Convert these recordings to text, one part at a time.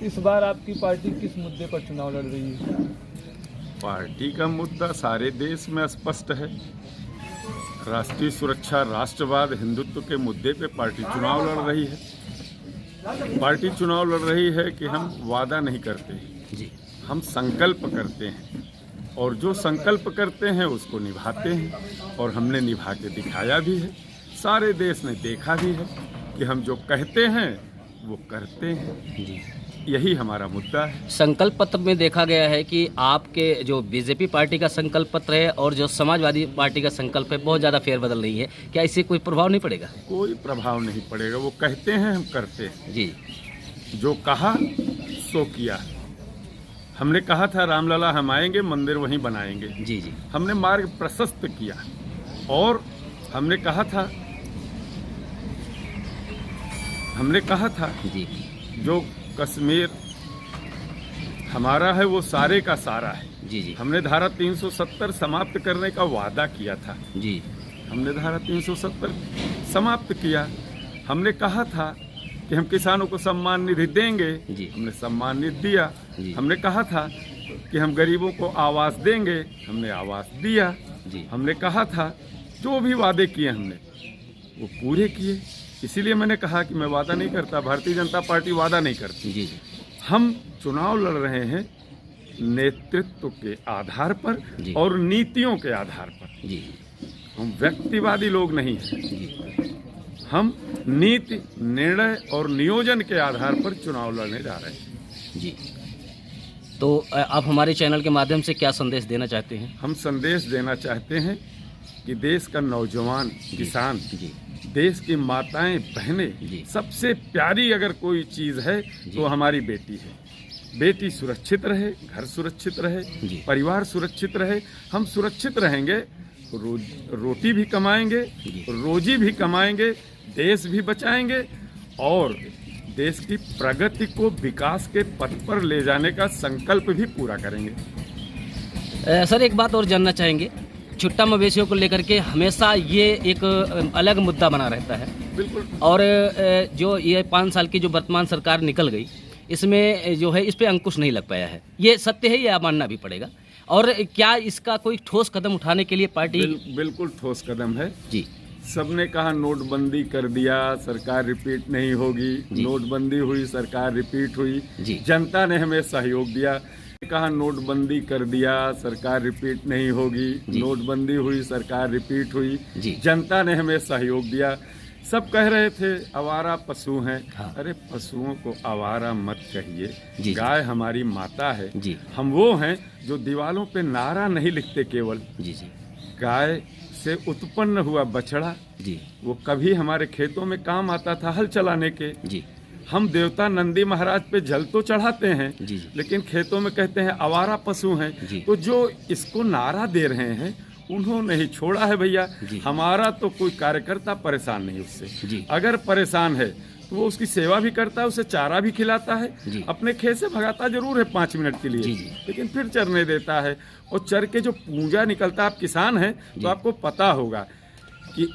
इस बार आपकी पार्टी किस मुद्दे पर चुनाव लड़ रही है? पार्टी का मुद्दा सारे देश में स्पष्ट है। राष्ट्रीय सुरक्षा, राष्ट्रवाद, हिंदुत्व के मुद्दे पे पार्टी चुनाव लड़ रही है। पार्टी चुनाव लड़ रही है कि हम वादा नहीं करते, हम संकल्प करते हैं और जो संकल्प करते हैं उसको निभाते हैं और हमने निभा के दिखाया भी है। सारे देश ने देखा भी है कि हम जो कहते हैं वो करते हैं। यही हमारा मुद्दा है। संकल्प पत्र में देखा गया है कि आपके जो बीजेपी पार्टी का संकल्प पत्र है और जो समाजवादी पार्टी का संकल्प है बहुत ज़्यादा फेरबदल नहीं है, क्या इससे कोई प्रभाव नहीं पड़ेगा? कोई प्रभाव नहीं पड़ेगा। वो कहते हैं, हम करते हैं। जी, जो कहा सो किया। हमने कहा था रामलला हम आएंगे, मंदिर वहीं बनाएंगे। जी जी, हमने मार्ग प्रशस्त किया और हमने कहा था जी जो कश्मीर हमारा है वो सारे का सारा है। जी जी, हमने धारा 370 समाप्त करने का वादा किया था। जी हमने धारा 370 समाप्त किया। हमने कहा था कि हम किसानों को सम्मान निधि देंगे, जी। हमने सम्मान निधि दिया। जी। हमने कहा था कि हम गरीबों को आवास देंगे, हमने आवास दिया। जी। हमने कहा था जो भी वादे किए हमने वो पूरे किए। इसीलिए मैंने कहा कि मैं वादा नहीं करता, भारतीय जनता पार्टी वादा नहीं करती। जी जी, हम चुनाव लड़ रहे हैं नेतृत्व के आधार पर जी। और नीतियों के आधार पर। जी हम व्यक्तिवादी लोग नहीं हैं। जी, हम नीति, निर्णय और नियोजन के आधार पर चुनाव लड़ने जा रहे हैं। जी। तो आप हमारे चैनल के माध्यम से क्या संदेश देना चाहते हैं? हम संदेश देना चाहते हैं कि देश का नौजवान, किसान, जी देश की माताएं, जी। बहनें, सबसे प्यारी अगर कोई चीज़ है तो हमारी बेटी है। बेटी सुरक्षित रहे, घर सुरक्षित रहे, जी। परिवार सुरक्षित रहे। हम सुरक्षित रहेंगे, रोटी भी कमाएंगे, जी। रोजी भी कमाएंगे, देश भी बचाएंगे और देश की प्रगति को विकास के पथ पर ले जाने का संकल्प भी पूरा करेंगे। सर, एक बात और जानना चाहेंगे, छुट्टा मवेशियों को लेकर के हमेशा ये एक अलग मुद्दा बना रहता है। बिल्कुल। और जो ये 5 साल की जो वर्तमान सरकार निकल गई, इसमें जो है इस पे अंकुश नहीं लग पाया है। ये सत्य है, ये मानना भी पड़ेगा। और क्या इसका कोई ठोस कदम उठाने के लिए पार्टी बिल्कुल ठोस कदम है जी। सबने कहा नोटबंदी कर दिया, सरकार रिपीट नहीं होगी। नोटबंदी हुई, सरकार रिपीट हुई। जी। जनता ने हमें सहयोग दिया। कहा नोटबंदी कर दिया, सरकार रिपीट नहीं होगी। नोटबंदी हुई, सरकार रिपीट हुई। जी। जनता ने हमें सहयोग दिया। सब कह रहे थे आवारा पशु हैं। हाँ। अरे पशुओं को आवारा मत कहिए। जी। गाय हमारी माता है। जी। हम वो हैं जो दीवालों पे नारा नहीं लिखते केवल। जी जी, गाय से उत्पन्न हुआ बछड़ा जी वो कभी हमारे खेतों में काम आता था हल चलाने के। जी, हम देवता नंदी महाराज पे जल तो चढ़ाते हैं, जी जी, लेकिन खेतों में कहते हैं आवारा पशु हैं। जी। तो जो इसको नारा दे रहे हैं उन्होंने ही छोड़ा है भैया। हमारा तो कोई कार्यकर्ता परेशान नहीं उससे। जी। अगर परेशान है तो वो उसकी सेवा भी करता है, उसे चारा भी खिलाता है। जी। अपने खेत से भगाता जरूर है 5 मिनट के लिए, जी, जी। लेकिन फिर चरने देता है। और चर के जो पूंजा निकलता है, आप किसान हैं तो आपको पता होगा कि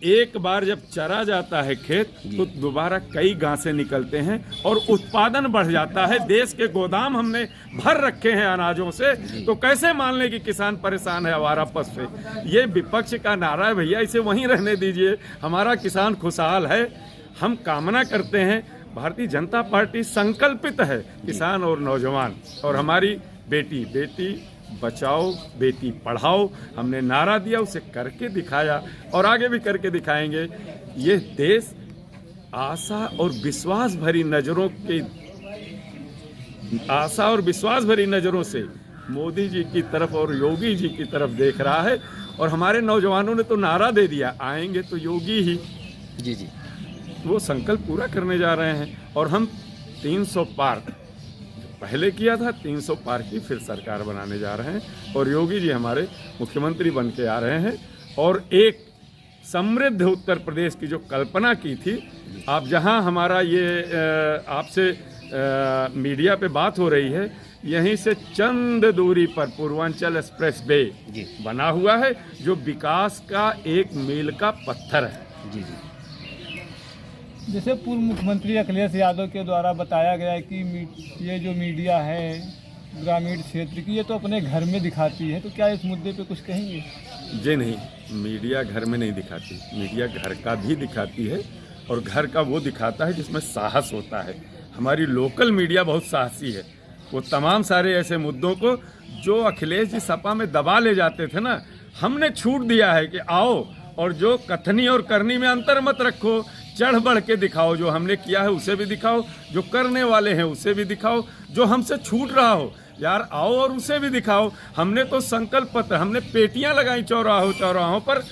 एक बार जब चरा जाता है खेत तो दोबारा कई घासें निकलते हैं और उत्पादन बढ़ जाता है। देश के गोदाम हमने भर रखे हैं अनाजों से, तो कैसे मान लें कि किसान परेशान है आवारा पशु से? ये विपक्ष का नारा है भैया, इसे वहीं रहने दीजिए। हमारा किसान खुशहाल है। हम कामना करते हैं, भारतीय जनता पार्टी संकल्पित है किसान और नौजवान और हमारी बेटी बचाओ, बेटी पढ़ाओ। हमने नारा दिया, उसे करके दिखाया और आगे भी करके दिखाएंगे। ये देश आशा और विश्वास भरी नज़रों से मोदी जी की तरफ और योगी जी की तरफ देख रहा है। और हमारे नौजवानों ने तो नारा दे दिया, आएंगे तो योगी ही। जी जी, वो संकल्प पूरा करने जा रहे हैं। और हम 300 पार पहले किया था, 300 पार की फिर सरकार बनाने जा रहे हैं और योगी जी हमारे मुख्यमंत्री बन के आ रहे हैं। और एक समृद्ध उत्तर प्रदेश की जो कल्पना की थी, आप जहां हमारा ये आपसे मीडिया पे बात हो रही है, यहीं से चंद दूरी पर पूर्वांचल एक्सप्रेस वे बना हुआ है, जो विकास का एक मील का पत्थर है। जी जी, जैसे पूर्व मुख्यमंत्री अखिलेश यादव के द्वारा बताया गया है कि ये जो मीडिया है ग्रामीण क्षेत्र की, ये तो अपने घर में दिखाती है, तो क्या इस मुद्दे पे कुछ कहेंगे? जी नहीं, मीडिया घर में नहीं दिखाती, मीडिया घर का भी दिखाती है और घर का वो दिखाता है जिसमें साहस होता है। हमारी लोकल मीडिया बहुत साहसी है, वो तमाम सारे ऐसे मुद्दों को जो अखिलेश जी सपा में दबा ले जाते थे ना, हमने छूट दिया है कि आओ और जो कथनी और करनी में अंतर मत रखो, चढ़ बढ़ के दिखाओ, जो हमने किया है उसे भी दिखाओ, जो करने वाले हैं उसे भी दिखाओ, जो हमसे छूट रहा हो यार आओ और उसे भी दिखाओ। हमने तो संकल्प पत्र, हमने पेटियां लगाई चौराहों पर